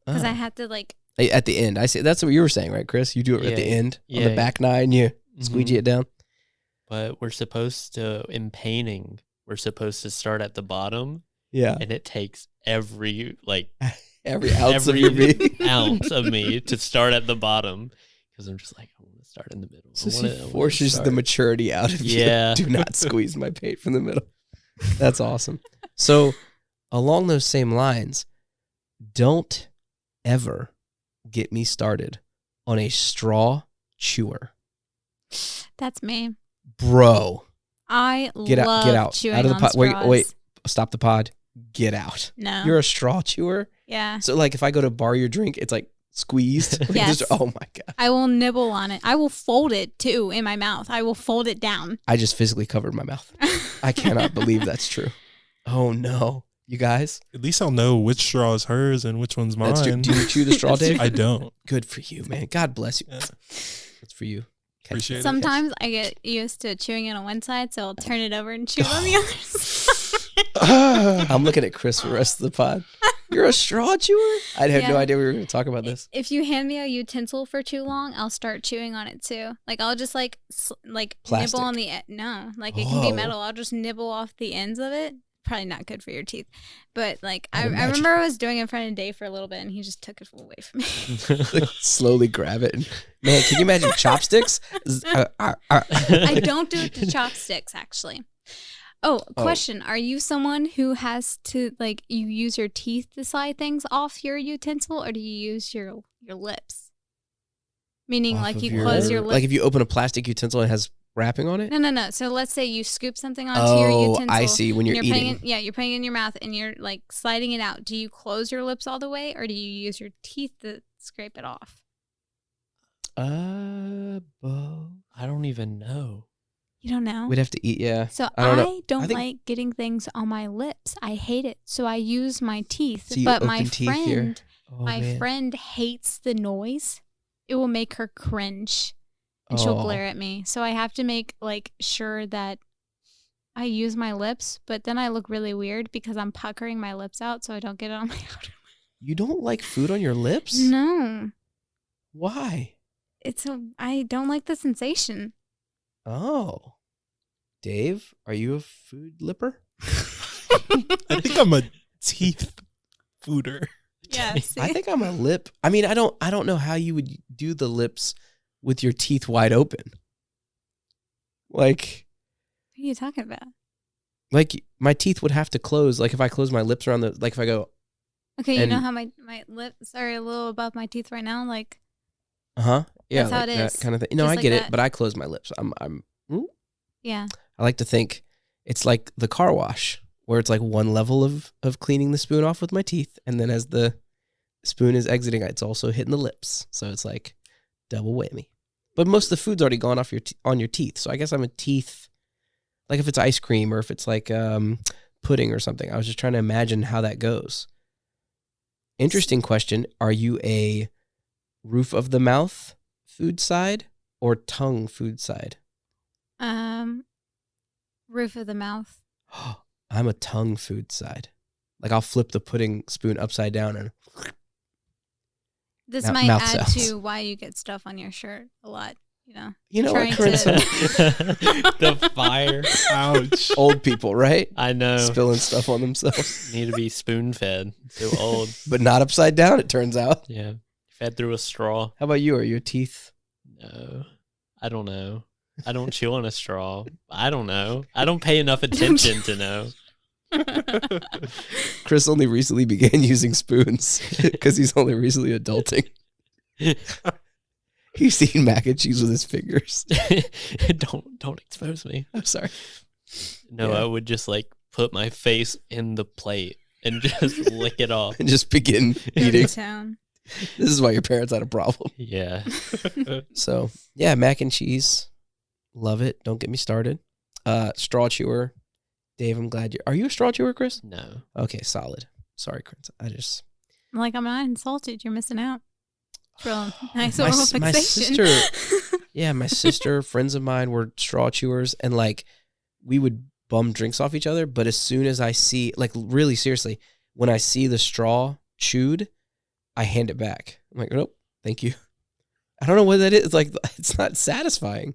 Because I have to like... At the end. I see. That's what you were saying, right, Chris? You do it at the end on the back 9, you squeegee it down. But we're supposed to, in painting, we're supposed to start at the bottom. Yeah. And it takes every ounce of your being. ounce of me to start at the bottom. Because I'm just like, I want to start in the middle. So she forces the maturity out of you. Do not squeeze my paint from the middle. That's awesome. So along those same lines, don't ever get me started on a straw chewer. That's me. Bro. I love chewing out of the pod. Wait, stop the pod. Get out. No. You're a straw chewer? Yeah. So like if I go to bar your drink, it's like squeezed? Yes. Oh my God. I will nibble on it. I will fold it too in my mouth. I will fold it down. I just physically covered my mouth. I cannot believe that's true. Oh no. You guys? At least I'll know which straw is hers and which one's mine. That's true. Do you chew the straw, Dave? I don't. Good for you, man. God bless you. Yeah. That's for you. Appreciate it. Sometimes I get used to chewing it on one side, so I'll turn it over and chew on the other side. I'm looking at Chris for the rest of the pod. You're a straw chewer? I had no idea we were going to talk about this. If you hand me a utensil for too long, I'll start chewing on it too. Like I'll just like nibble on the it can be metal. I'll just nibble off the ends of it. Probably not good for your teeth. But like I remember I was doing it in front of Dave for a little bit and he just took it away from me. Like, slowly grab it. And, man, can you imagine chopsticks? I don't do it to chopsticks actually. Question. Are you someone who has to like you use your teeth to slide things off your utensil or do you use your lips? Meaning off like you close your lips. Like if you open a plastic utensil and it has wrapping on it? No. So let's say you scoop something onto your utensil. I see. When you're eating. You're putting it in your mouth and you're like sliding it out. Do you close your lips all the way or do you use your teeth to scrape it off? I don't even know. You don't know? We'd have to eat, yeah. So I don't like getting things on my lips. I hate it. So I use my teeth. So but my friend hates the noise. It will make her cringe. And she'll glare at me. So I have to make like sure that I use my lips, but then I look really weird because I'm puckering my lips out so I don't get it on my outer. You don't like food on your lips? No. Why? I don't like the sensation. Oh. Dave, are you a food lipper? I think I'm a teeth fooder. Yeah, I think I'm a lip. I mean, I don't know how you would do the lips with your teeth wide open. Like, what are you talking about? Like my teeth would have to close. Like if I close my lips around if I go. Okay, you know how my lips are a little above my teeth right now? Like. Yeah. That's how it is. That kind of thing. No, I get it, but I close my lips. I'm. Yeah. I like to think It's like the car wash, where it's like one level of cleaning the spoon off with my teeth, and then as the spoon is exiting, it's also hitting the lips. So it's like double whammy. But most of the food's already gone off on your teeth. So I guess I'm a teeth, like if it's ice cream or if it's like pudding or something. I was just trying to imagine how that goes. Interesting question. Are you a roof of the mouth food side or tongue food side? Roof of the mouth. I'm a tongue food side. Like I'll flip the pudding spoon upside down and this might mouth add sounds. to why you get stuff on your shirt a lot. You know what, Trying Karensa? The fire. Ouch. Old people, right? I know. Spilling stuff on themselves. Need to be spoon fed. So old. But not upside down, it turns out. Yeah. Fed through a straw. How about you? Are you a teeth? No. I don't know. I don't chew on a straw. I don't know. I don't pay enough attention to know. Chris only recently began using spoons because he's only recently adulting. He's eating mac and cheese with his fingers. Don't expose me. I'm sorry. No, Yeah. I would just like put my face in the plate and just lick it off. And just begin Go eating. to town. This is why your parents had a problem. Yeah. So, yeah, mac and cheese. Love it. Don't get me started. Straw chewer. Dave, I'm glad are you a straw chewer, Chris? No. Okay, solid. Sorry, Chris. I'm not insulted. You're missing out. It's real nice My oral s- my fixation. Yeah, my sister, friends of mine were straw chewers, and like we would bum drinks off each other. But as soon as I see, like really seriously, when I see the straw chewed, I hand it back. I'm like, nope, thank you. I don't know what that is. It's like, it's not satisfying.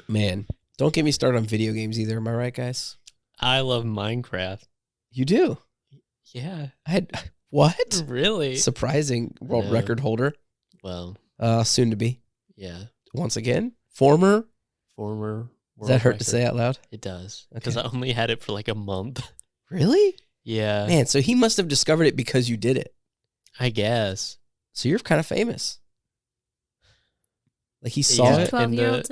Man, don't get me started on video games either. Am I right, guys? I love Minecraft. You do. Yeah. What? Really? Surprising world No. record holder. Well, Soon to be. yeah. Once again, former. Former Does that world hurt to record. say out loud? It does. Okay. Because I only had it for like a month. Really? Yeah. Man, so he must have discovered it because you did it. I guess. So you're kind of famous. Like he saw Yeah, it. 12-year-olds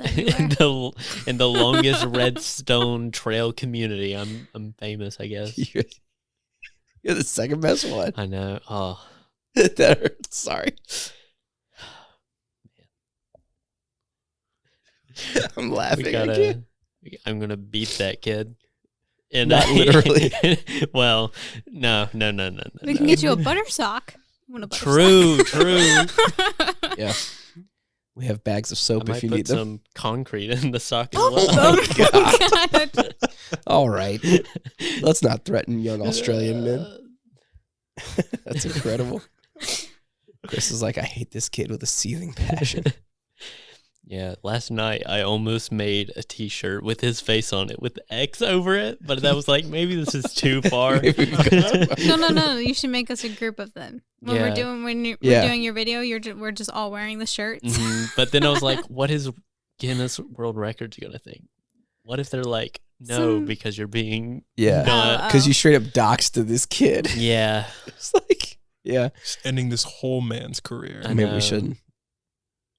in the longest redstone trail community. I'm famous, I guess. You're the second best one. I know. Oh, That hurts. Sorry. I'm laughing. we I gotta. can't. I'm gonna beat that kid. And Not literally. Well, no. We can get you a butter sock. Want a butter True. sock? Yeah. We have bags of I soap might if you put need them. some concrete in the sock as Oh, well. oh God. All right. Let's not threaten young Australian men. That's incredible. Chris is like, I hate this kid with a seething passion. Yeah, last night I almost made a T-shirt with his face on it with X over it, but that was like, maybe this is too far. Maybe we've gone too far. No. You should make us a group of them. When Yeah. we're Yeah. doing your video, we're just all wearing the shirts. Mhm. But then I was like, what is Guinness World Records gonna think? What if they're like, no, Some- because you're being Yeah. not. Because you straight up doxed to this kid. Yeah, It's like, yeah. Just ending this whole man's career. I Maybe know. we shouldn't.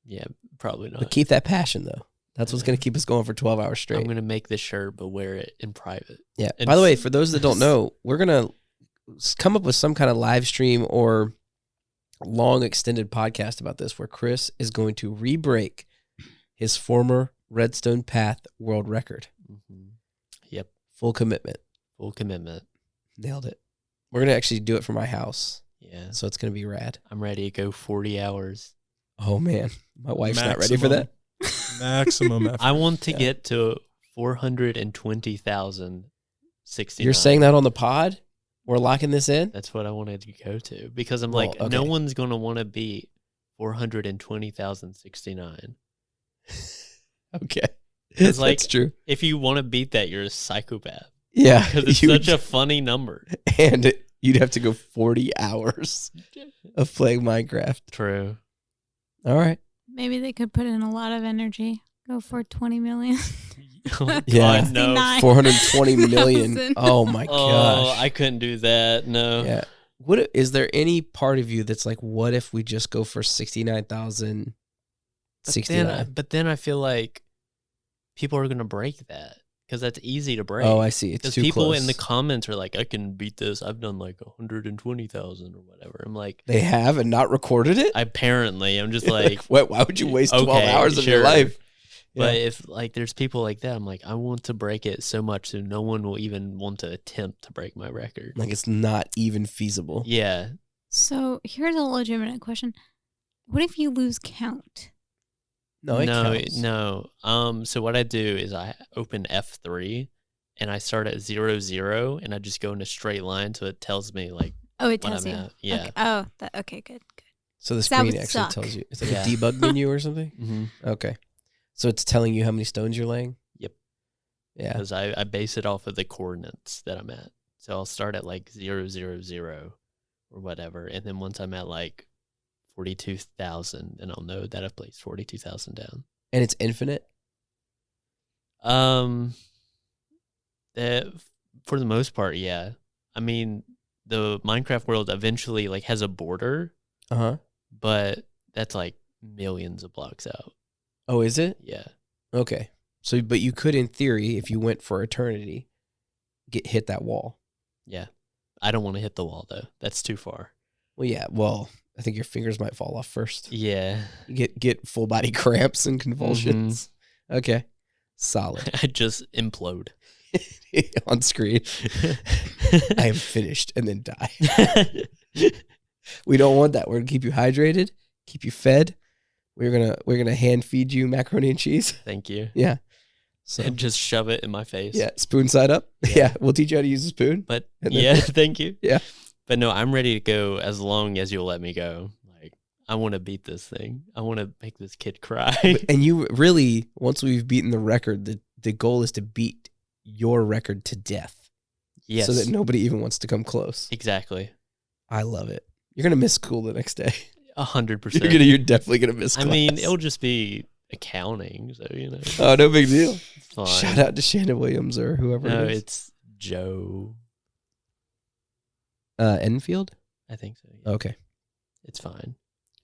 yeah, probably But not. keep that passion, though. That's what's going to keep us going for 12 hours I'm straight. gonna make this shirt, but wear it in private. Yeah. And By the way, for those that don't know, we're going to come up with some kind of live stream or long extended podcast about this where Chris is going to re-break his former Redstone Path world record. Mhm. Yep, Full commitment. full commitment. Nailed it. We're going to actually do it from my house. Yeah, So it's going to be rad. I'm ready to go 40 hours. Oh, man. My wife's not ready for that. Maximum effort. I want to Yeah. get to 420,069. You're saying that on the pod? We're locking this in? That's what I wanted to go to because I'm Well, like, okay. no one's going to want to beat 420,069. Okay. It's like- That's true. If you want to beat that, you're a psychopath Yeah. because it's you such would- a funny number. and you'd have to go 40 hours of playing Minecraft. True. All right. Maybe they could put in a lot of energy. Go for 20 million. Oh, Yeah. God, no. 69. 420 million. 1,000. Oh my Oh, gosh. I couldn't do that. No. Yeah. What is there any part of you that's like, what if we just go for 69,069? But then I feel like people are going to break that. because that's easy to break. Oh, I see. It's Because too people close. in the comments are like, I can beat this. I've done like 120,000 or whatever. I'm like, They have and not recorded it? apparently, I'm just like, what? Why would you waste 12 okay, hours of your sure. life? But Yeah. if like there's people like that, I'm like, I want to break it so much so no one will even want to attempt to break my record. Like it's not even feasible. Yeah. So here's a legitimate question. What if you lose count? No, it counts. No. So what I do is I open F3 and I start at 0, 0, and I just go in a straight line so it tells me like Oh, it what tells I'm you. at. Yeah. Okay. Oh, okay, good. So the That screen would actually suck. tells you. It's like Yeah. a debug menu or something? Mm-hmm. Okay. So it's telling you how many stones you're laying? Yep. Yeah. Because I base it off of the coordinates that I'm at. So I'll start at like 0, 0, 0 or whatever. And then once I'm at like 42,000, then I'll know that I've placed 42,000 down. And it's infinite? For the most part, yeah. I mean, the Minecraft world eventually like has a border, Uh-huh. but that's like millions of blocks out. Oh, is it? Yeah. Okay. So, but you could, in theory, if you went for eternity, hit that wall. Yeah. I don't want to hit the wall though. That's too far. Well, yeah. Well, I think your fingers might fall off first. Yeah. You get full body cramps and convulsions. Okay. Solid. I just implode. On screen. I am finished, and then die. We don't want that. We're gonna keep you hydrated, keep you fed. We're gonna hand feed you macaroni and cheese. Thank you. Yeah. So And just shove it in my face. yeah, spoon side up. Yeah, we'll teach you how to use a spoon. But And then- yeah, thank you. Yeah. But no, I'm ready to go as long as you'll let me go. Like, I want to beat this thing. I want to make this kid cry. And you really, once we've beaten the record, the goal is to beat your record to death. Yes. So that nobody even wants to come close. Exactly. I love it. You're gonna miss school the next day. 100%. You're definitely gonna miss class. I mean, it'll just be accounting, so you know. Oh, no big deal. It's fine. Shout out to Shannon Williams or whoever No, it is. it's Joe. Enfield? I think so. Yeah. Okay. It's fine.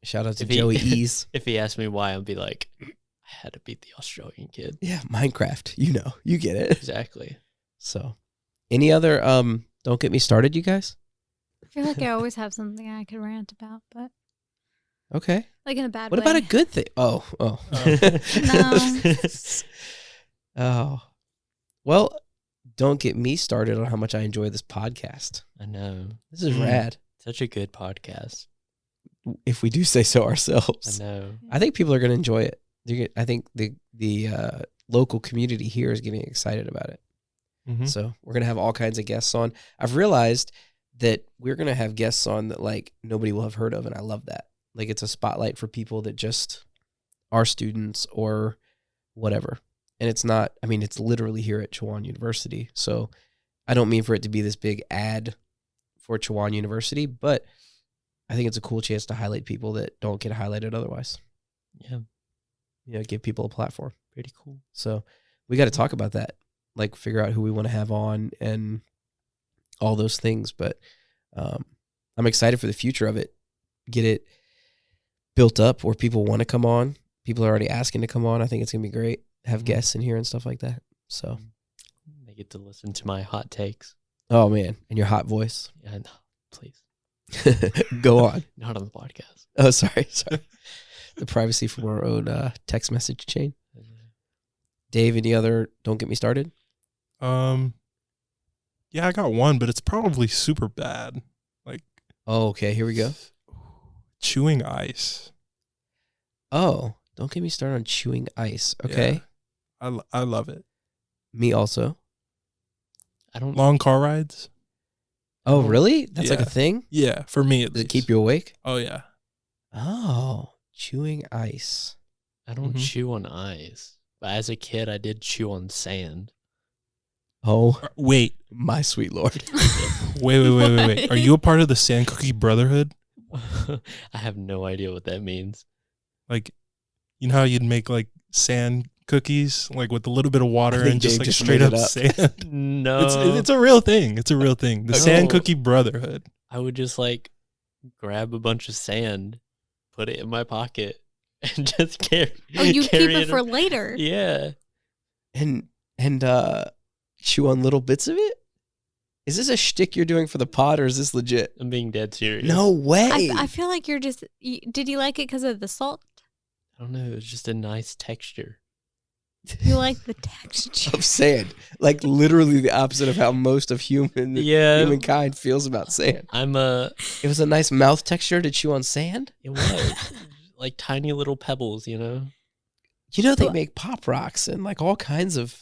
Shout out to If he- Joey Ease. If he asked me why, I'd be like, I had to beat the Australian kid. Yeah, Minecraft. You know, you get it. Exactly. So, any other don't get me started, you guys? I feel like I always have something I could rant about, but Okay. like in a bad What way. about a good thing? Oh. No. Oh. Well, don't get me started on how much I enjoy this podcast. I know. This is rad. Such a good podcast. If we do say so I ourselves. know. I think people are going to enjoy it. I think the local community here is getting excited about it. Mhm. So we're going to have all kinds of guests on. I've realized that we're going to have guests on that like nobody will have heard of, and I love that. Like it's a spotlight for people that just are students or whatever. And it's not, I mean, it's literally here at Chowan University. So I don't mean for it to be this big ad for Chowan University, but I think it's a cool chance to highlight people that don't get highlighted otherwise. Yeah. You know, give people a platform. Pretty cool. So we got to talk about that, like figure out who we want to have on and all those things. But I'm excited for the future of it. Get it built up where people want to come on. People are already asking to come on. I think it's going to be great. Have guests in here and stuff like that. So, They get to listen to my hot takes. oh man, and your hot voice. Yeah, no, please. Go on. Not on the podcast. Oh, sorry. The privacy from our own text message chain. Dave, any other don't get me started? Yeah, I got one, but it's probably super bad. Like Oh, okay. Here we go. chewing ice. Oh, don't get me started on chewing ice. Okay. Yeah. I love it. Me also. I don't. Long car rides. Oh, really? That's like a Yeah. thing? Yeah, for me at Does it least. keep you awake? Oh yeah. Oh, chewing ice. I don't Mhm. chew on ice. But as a kid, I did chew on sand. Oh, Wait, my sweet Lord. wait. Are you a part of the Sand Cookie Brotherhood? I have no idea what that means. Like, you know how you'd make like sand cookies, like with a little bit of water I think and just Dave like just straight made up it up. sand. No. It's a real thing. It's a real thing. The Okay. Sand Oh. Cookie Brotherhood. I would just like grab a bunch of sand, put it in my pocket, and just carry. Oh, you keep carry it for later. Yeah. And and chew on little bits of it? Is this a shtick you're doing for the pod, or is this legit? I'm being dead serious. No way. I feel like you're just. Did you like it because of the salt? I don't know. It's just a nice texture. You like the texture of sand, like literally the opposite of how most of humankind feels about sand. It was a nice mouth texture to chew on sand. It was like tiny little pebbles, You know they make pop rocks and like all kinds of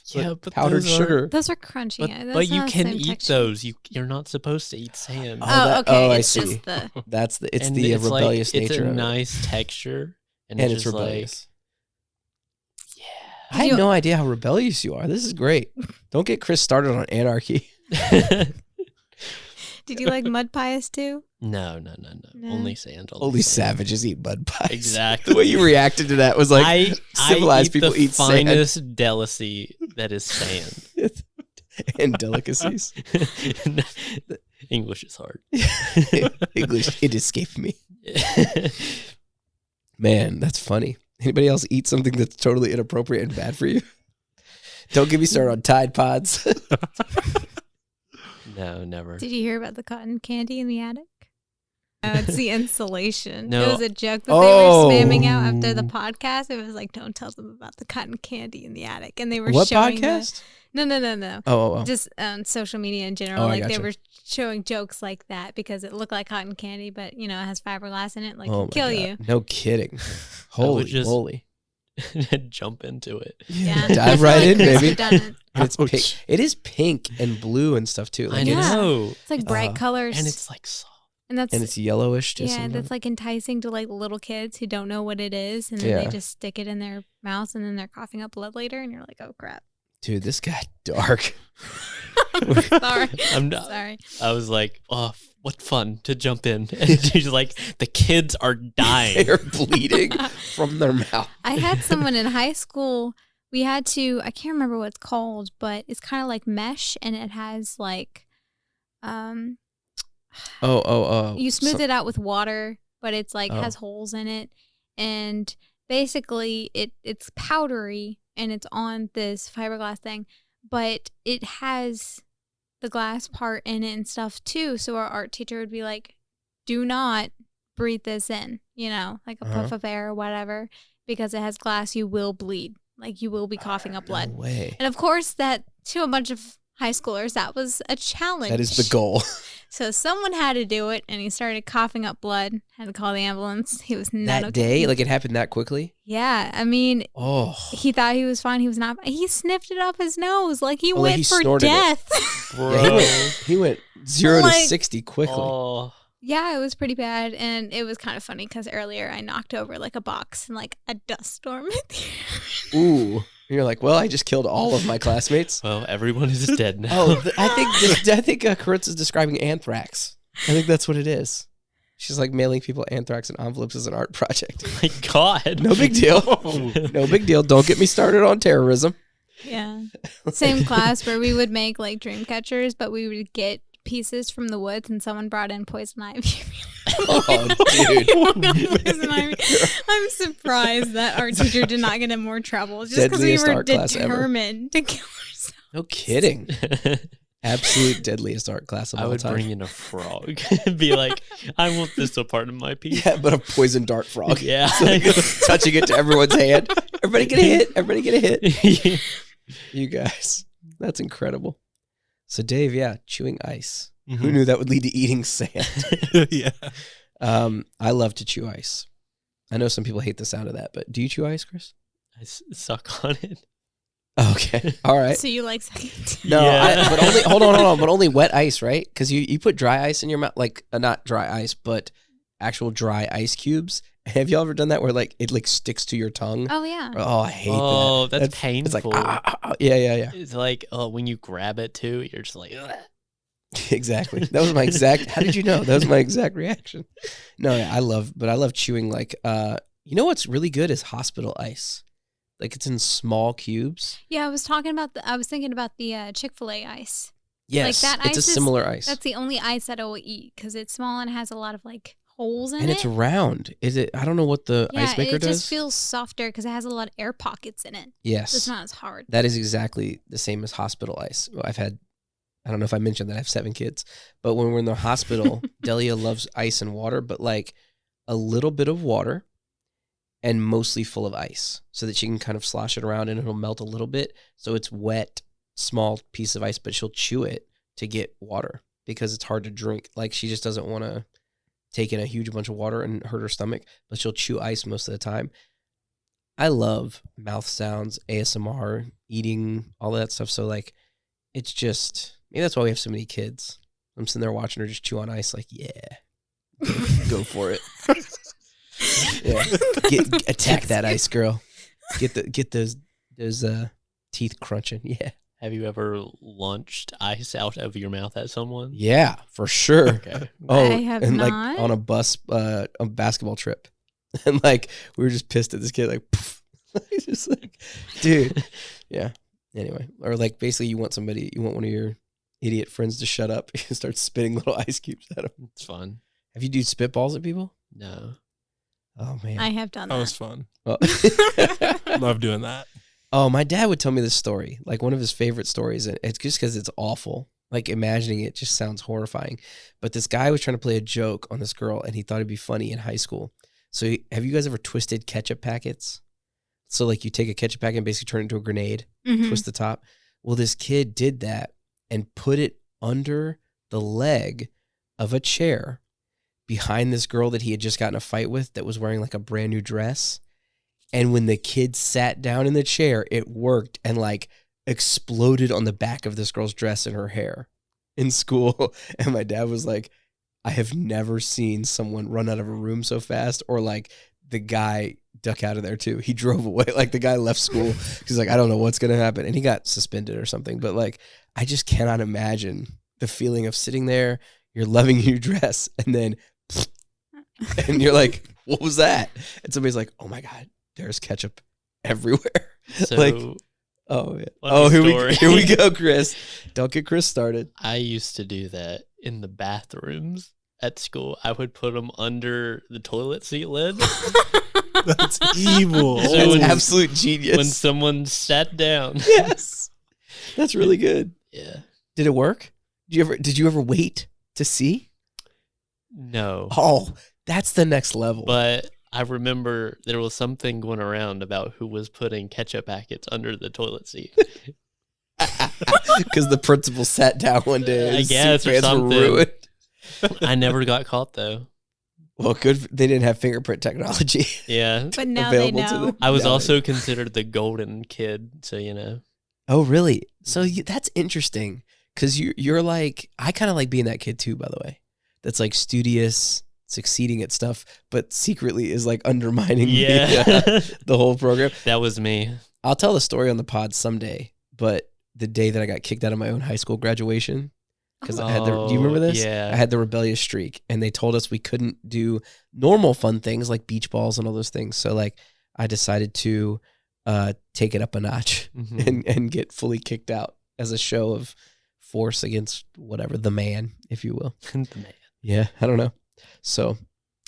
powdered sugar. Those are crunchy. But you can eat those. You're not supposed to eat sand. Okay. I see. Just the... It's the rebellious nature. It's a of nice texture, and it's rebellious. I had no idea how rebellious you are. This is great. Don't get Chris started on anarchy. Did you like mud pies too? No. Only sand. Only savages eat mud pies. Exactly. The way you reacted to that was like civilized people eat sand. The finest delicacy that is sand. And delicacies. English is hard. English, it escaped me. Man, that's funny. Anybody else eat something that's totally inappropriate and bad for you? Don't get me started on Tide Pods. No, never. Did you hear about the cotton candy in the attic? It's the insulation. No. It was a joke that they were spamming out after the podcast. It was like, don't tell them about the cotton candy in the attic. And they were showing podcast? No. Oh. Just on social media in general. Oh, like they were showing jokes like that because it looked like cotton candy, but it has fiberglass in it. Like, kill you. No kidding. Holy moly. Jump into it. Yeah. Dive right in, baby. And it's pink. It is pink and blue and stuff too. Like, I know. It's like bright colors. And it's like soft. And it's yellowish. That's like enticing to like little kids who don't know what it is, and then they just stick it in their mouths, and then they're coughing up blood later, and you're like, oh crap. Dude, this got dark. Sorry. I'm not. Sorry. I was like, oh, what fun to jump in. And she's like, the kids are dying. They're bleeding from their mouth. I had someone in high school. We had to, I can't remember what it's called, but it's kind of like mesh, and it has like, you smooth it out with water, but it's like has holes in it, and basically it's powdery and it's on this fiberglass thing, but it has the glass part in it and stuff too. So our art teacher would be like, do not breathe this in, like a puff of air or whatever, because it has glass, you will bleed. Like you will be coughing up blood. No way. And of course that to a bunch of high schoolers, that was a challenge. That is the goal. So someone had to do it, and he started coughing up blood. Had to call the ambulance. He was not that day. Like it happened that quickly. Yeah, I mean, he thought he was fine. He was not. He sniffed it up his nose, like he went for death. Bro, he went 0 to 60 quickly. Oh. Yeah, it was pretty bad, and it was kind of funny because earlier I knocked over like a box and like a dust storm hit the air. Ooh. You're like, well, I just killed all of my classmates. Well, everyone is dead now. I think Karensa is describing anthrax. I think that's what it is. She's like mailing people anthrax in envelopes as an art project. Oh my God. No big deal. No big deal. Don't get me started on terrorism. Yeah. Same class where we would make like dream catchers, but we would get pieces from the woods, and someone brought in poison ivy. Oh, dude. Poison ivy. I'm surprised that our teacher did not get in more trouble just because we were determined to kill ourselves. No kidding. Absolute deadliest art class of all time. I would bring in a frog and be like, I want this a part of my piece. Yeah, but a poison dart frog. Yeah. So like, touching it to everyone's hand. Everybody get a hit. Everybody get a hit. Yeah. You guys. That's incredible. So Dave, chewing ice. Mm-hmm. Who knew that would lead to eating sand? Yeah. I love to chew ice. I know some people hate the sound of that, but do you chew ice, Chris? I suck on it. Okay. All right. So you like sucking? No, but only hold on, but only wet ice, right? Because you put dry ice in your mouth, like not dry ice, but actual dry ice cubes. Have y'all ever done that where like it like sticks to your tongue? Oh yeah. Oh, I hate that. Oh, that's painful. It's like yeah. It's like when you grab it too, you're just like. Ugh. Exactly. That was my exact. How did you know? That was my exact reaction. No, I love chewing like. You know what's really good is hospital ice. Like it's in small cubes. Yeah, I was thinking about the Chick-fil-A ice. Yes, like that it's a similar ice. That's the only ice that I will eat because it's small and has a lot of like holes in and it. it's round. Is it? I don't know what the ice maker does. It just feels softer because it has a lot of air pockets in it. Yes. So it's not as hard. That is exactly the same as hospital ice. I don't know if I mentioned that I have 7 kids, but when we're in the hospital, Delia loves ice and water, but like a little bit of water and mostly full of ice so that she can kind of slosh it around and it'll melt a little bit. So it's wet, small piece of ice, but she'll chew it to get water because it's hard to drink. Like she just doesn't want to take in a huge bunch of water and hurt her stomach, but she'll chew ice most of the time. I love mouth sounds, ASMR, eating, all that stuff. So like, it's just, maybe that's why we have so many kids. I'm sitting there watching her just chew on ice like, yeah, go for it. Yeah, attack that ice, girl. Get those teeth crunching. Yeah. Have you ever launched ice out of your mouth at someone? Yeah, for sure. Okay. Oh, I have and like not. on a bus, a basketball trip, and like we were just pissed at this kid, like, poof. Just like, dude. Yeah. Anyway, or like basically, you want one of your idiot friends to shut up. You start spitting little ice cubes at them. It's fun. Have you do spitballs at people? No. Oh man, I have done That that. was fun. Oh. Love doing that. Oh, my dad would tell me this story, like one of his favorite stories, and it's just because it's awful. Like imagining it just sounds horrifying. But this guy was trying to play a joke on this girl, and he thought it'd be funny in high school. So have you guys ever twisted ketchup packets? So like you take a ketchup packet and basically turn it into a grenade, twist the top. Well, this kid did that and put it under the leg of a chair behind this girl that he had just gotten a fight with that was wearing like a brand new dress. And when the kid sat down in the chair, it worked and like exploded on the back of this girl's dress and her hair in school. And my dad was like, I have never seen someone run out of a room so fast, or like the guy duck out of there too. He drove away. Like the guy left school. He's like, I don't know what's going to happen. And he got suspended or something. But like, I just cannot imagine the feeling of sitting there, you're loving your dress, and then, and you're like, what was that? And somebody's like, oh my God, there's ketchup everywhere. So, like, oh, yeah. Oh, here we go, Chris. Don't get Chris started. I used to do that in the bathrooms at school. I would put them under the toilet seat lid. That's evil. So That's when- absolute genius. When someone sat down. Yes. That's really good. Yeah. Did it work? Did you ever wait to see? No. Oh, that's the next level. But I remember there was something going around about who was putting ketchup packets under the toilet seat. Because the principal sat down one day. And I his guess, suit or pants were something. ruined. I never got caught though. Well, good. They didn't have fingerprint technology. Yeah. But now they available to know. them. I was No. also considered the golden kid, so you know. Oh, really? So that's interesting. Because you're like, I kind of like being that kid too, by the way. That's like studious, succeeding at stuff, but secretly is like undermining the whole program. That was me. I'll tell the story on the pod someday, but the day that I got kicked out of my own high school graduation, because I had do you remember this? Yeah. I had the rebellious streak, and they told us we couldn't do normal fun things like beach balls and all those things. So like I decided to take it up a notch and get fully kicked out as a show of force against whatever, the man, if you will. The man. Yeah, I don't know. So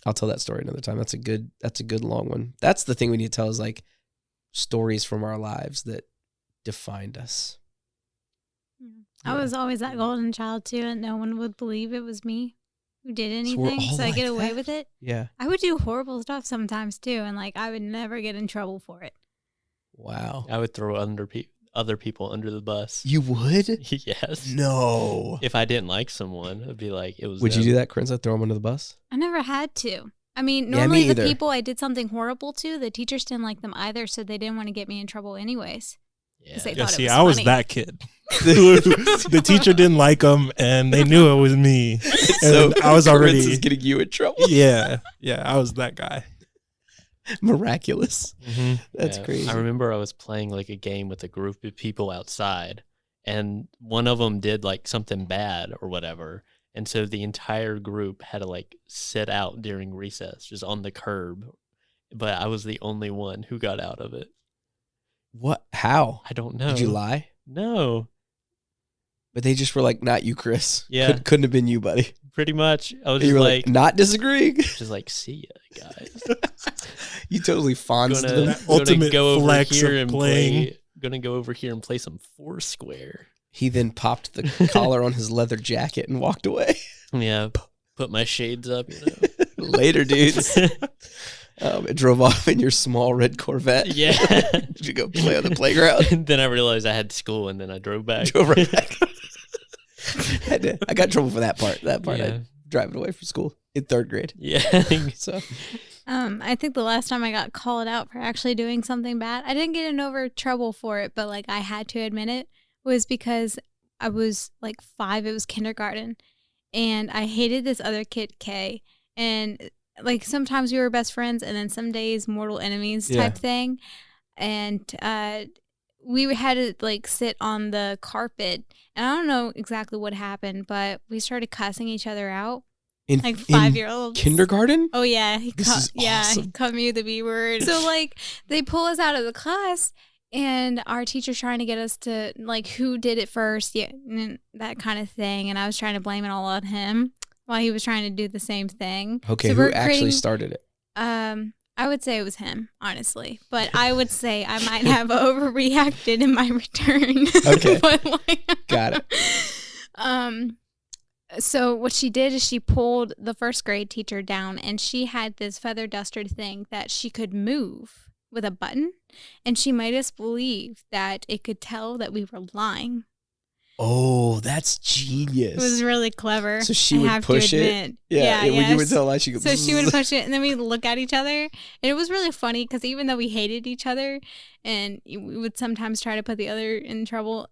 I'll tell that story another time. That's a good long one. That's the thing we need to tell, is like stories from our lives that defined us. I was always that golden child too, and no one would believe it was me who did So we're anything, all so I like get away that? with it. Yeah. I would do horrible stuff sometimes too, and like I would never get in trouble for it. Wow. I would throw other people under the bus. You would? Yes. No. If I didn't like someone, I'd be like, it was Would you them. do that, Karensa? Throw them under the bus? I never had to. I mean, Yeah, me normally the either. people I did something horrible to, the teachers didn't like them either, so they didn't want to get me in trouble anyways. Yeah. 'Cause they Yeah, thought it see, was I was funny. that kid. The teacher didn't like him, and they knew it was me. So And I was Karensa's already, getting you in trouble. yeah, I was that guy. Miraculous. Mm-hmm. That's crazy. I remember I was playing like a game with a group of people outside, and one of them did like something bad or whatever. And so the entire group had to like sit out during recess, just on the curb. But I was the only one who got out of it. What? How? I don't know. Did you lie? No. But they just were like, not you, Chris. Yeah. Couldn't have been you, buddy. Pretty much. I was You just were like, not disagreeing. just like, see ya, guys. You totally fawns them. That ultimate go over flex here of and playing. Gonna go over here and play some Foursquare. He then popped the collar on his leather jacket and walked away. Yeah, put my shades up. You know. Later, dudes. It drove off in your small red Corvette. Yeah. Did you go play on the playground? And then I realized I had school, and then I drove back. Drove right back. I got in trouble for that part. Yeah. I driving away from school in 3rd grade. Yeah. So I think the last time I got called out for actually doing something bad, I didn't get in over trouble for it, but like I had to admit it, was because I was like 5. It was kindergarten, and I hated this other kid, Kay, and like sometimes we were best friends, and then some days mortal enemies type thing, and we had to like sit on the carpet, and I don't know exactly what happened, but we started cussing each other out. Like 5-year-olds. Kindergarten? Oh yeah, he This is awesome. he called me the B word. So like they pull us out of the class, and our teacher's trying to get us to like who did it first, and that kind of thing. And I was trying to blame it all on him while he was trying to do the same thing. Okay, so who actually started it? I would say it was him, honestly, but I would say I might have overreacted in my return. Okay, but like, got it. So what she did is she pulled the 1st grade teacher down, and she had this feather duster thing that she could move with a button, and she made us believe that it could tell that we were lying. Oh, that's genius. It was really clever. So she would push it. Yeah, when you would tell lie, she could. So she would push it, and then we'd look at each other, and it was really funny because even though we hated each other, and we would sometimes try to put the other in trouble,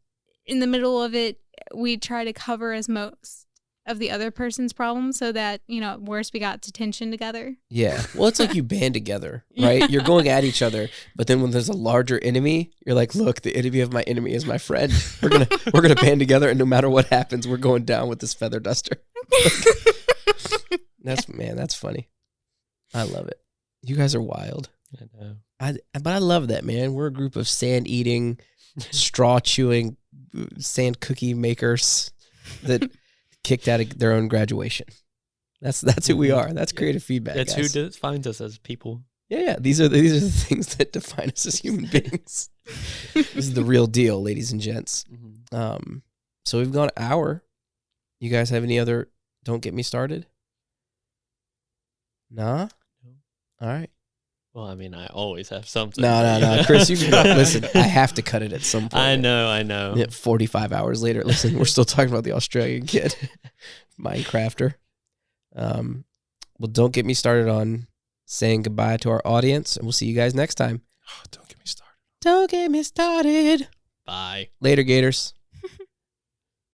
in the middle of it, we'd try to cover as most of the other person's problem, so that, you know, at worst we got detention together. Yeah. Well, it's like you band together, right? Yeah. You're going at each other, but then when there's a larger enemy, you're like, look, the enemy of my enemy is my friend. We're gonna band together, and no matter what happens, we're going down with this feather duster. That's funny. I love it. You guys are wild. I know. But I love that, man. We're a group of sand eating, straw chewing, sand cookie makers that kicked out of their own graduation. That's who we are. That's creative feedback. That's guys. who defines us as people. Yeah. These are the things that define us as human beings. This is the real deal, ladies and gents. Mm-hmm. So we've gone an hour. You guys have any other? Don't get me started. Nah. All right. Well, I mean, I always have something. No, Chris, you can go. Listen, I have to cut it at some point. I know. Yeah, 45 hours later, listen, we're still talking about the Australian kid, Minecrafter. Well, don't get me started on saying goodbye to our audience, and we'll see you guys next time. Oh, don't get me started. Don't get me started. Bye. Later, Gators.